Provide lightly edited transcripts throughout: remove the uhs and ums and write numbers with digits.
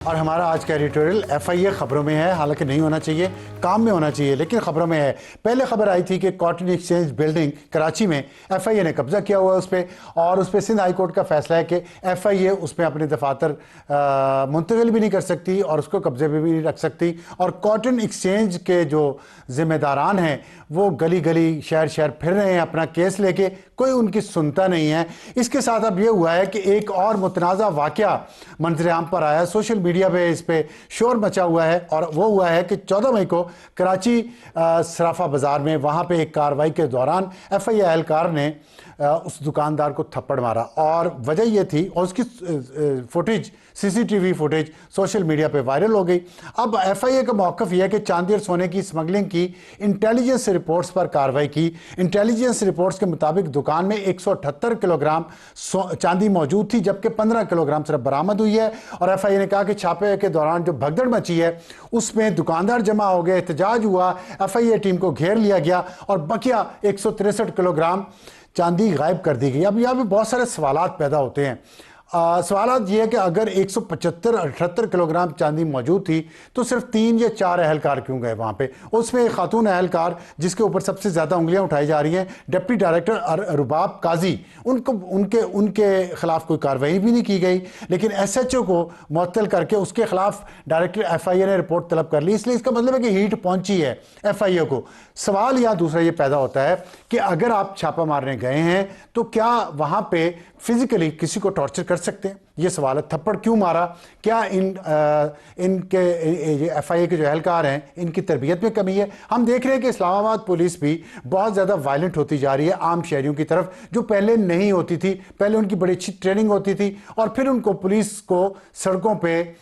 और हमारा आज का एडिटोरियल एफआईए खबरों में है, हालांकि नहीं होना चाहिए, काम में होना चाहिए, लेकिन खबरों में है। पहले खबर आई थी कि कॉटन एक्सचेंज बिल्डिंग कराची में एफआईए ने कब्जा किया हुआ है उस पर, और उस पर सिंध हाई कोर्ट का फैसला है कि एफआईए उसमें अपने दफातर मुंतकिल भी नहीं कर सकती और उसको कब्जे में भी नहीं रख सकती। और कॉटन एक्सचेंज के जो जिम्मेदारान हैं वो गली गली शहर शहर फिर रहे हैं अपना केस लेके, कोई उनकी सुनता नहीं है। इसके साथ अब ये हुआ है कि एक और मुतनाज़ा वाक़या मंजर-ए-आम पर आया, सोशल मीडिया पे इस पे शोर मचा हुआ है, और वो हुआ है कि 14 मई को कराची सराफा बाज़ार में वहाँ पे एक कार्रवाई के दौरान एफआईए एहलकार ने उस दुकानदार को थप्पड़ मारा, और वजह ये थी, और उसकी footage CCTV footage social media पे वायरल हो गई। अब एफआईए का मौक़िफ़ यह है कि चांदी और सोने की स्मगलिंग की इंटेलिजेंस रिपोर्ट्स पर कार्रवाई की। इंटेलिजेंस रिपोर्ट्स के मुताबिक दुकान में 178 किलोग्राम चांदी मौजूद थी, जबकि 15 किलोग्राम सिर्फ बरामद हुई है। और एफआईए ने कहा कि छापे के दौरान जो भगदड़ मची है उसमें दुकानदार जमा हो गए, एहतजाज हुआ, एफआईए टीम को घेर लिया गया और बकिया 163 किलोग्राम चांदी गायब कर दी गई। अब यहाँ पे बहुत सारे सवालात पैदा होते हैं। सवाल ये है कि अगर 175-78 किलोग्राम चांदी मौजूद थी तो सिर्फ 3 या 4 एहलकार क्यों गए वहाँ पे? उसमें एक खातून एहलकार जिसके ऊपर सबसे ज़्यादा उंगलियां उठाई जा रही हैं, डिप्टी डायरेक्टर रुबाब काजी, उनको उनके खिलाफ कोई कार्रवाई भी नहीं की गई, लेकिन एसएचओ को मुअत्तल करके उसके खिलाफ डायरेक्टर एफआईए ने रिपोर्ट तलब कर ली। इसलिए इसका मतलब है कि हीट पहुंची है एफआईए को। सवाल यहाँ दूसरा ये पैदा होता है कि अगर आप छापा मारने गए हैं तो क्या वहाँ पे फिजिकली किसी को टॉर्चर कर सकते हैं? ये सवाल है। थप्पड़ क्यों मारा? क्या इनके एफआईए के जो एहलकार हैं इनकी तरबियत में कमी है? हम देख रहे हैं कि इस्लामाबाद पुलिस भी बहुत ज़्यादा वायलेंट होती जा रही है आम शहरियों की तरफ, जो पहले नहीं होती थी। पहले उनकी बड़ी अच्छी ट्रेनिंग होती थी और फिर उनको पुलिस को सड़कों पर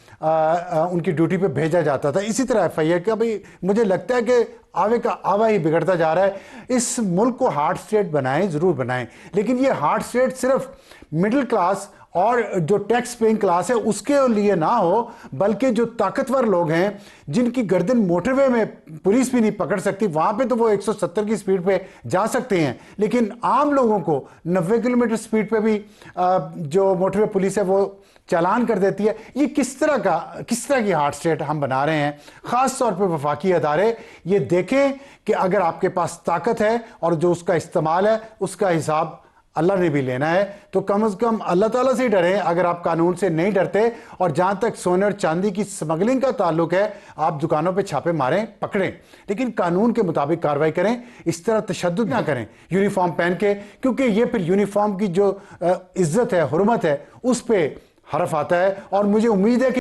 उनकी ड्यूटी पे भेजा जाता था। इसी तरह एफआईए का भी मुझे लगता है कि आवे का आवा ही बिगड़ता जा रहा है। इस मुल्क को हार्ड स्टेट बनाएं, ज़रूर बनाएं, लेकिन ये हार्ड स्टेट सिर्फ मिडिल क्लास और जो टैक्स पेइंग क्लास है उसके लिए ना हो, बल्कि जो ताकतवर लोग हैं जिनकी गर्दन मोटरवे में पुलिस भी नहीं पकड़ सकती, वहां पे तो वो 170 की स्पीड पे जा सकते हैं, लेकिन आम लोगों को 90 किलोमीटर स्पीड पे भी जो मोटरवे पुलिस है वो चालान कर देती है। ये किस तरह की हार्ड स्टेट हम बना रहे हैं? खास तौर पे वफाकी अदारे ये देखें कि अगर आपके पास ताकत है और जो उसका इस्तेमाल है उसका हिसाब अल्लाह ने भी लेना है, तो कम से कम अल्लाह ताला से ही डरें। अगर आप कानून से नहीं डरते, और जहां तक सोने और चांदी की स्मगलिंग का ताल्लुक है, आप दुकानों पे छापे मारें, पकड़ें, लेकिन कानून के मुताबिक कार्रवाई करें। इस तरह तशद्दुद ना करें यूनिफॉर्म पहन के, क्योंकि ये फिर यूनिफॉर्म की जो इज्जत है, हुर्मत है, उस पर हरफ आता है। और मुझे उम्मीद है कि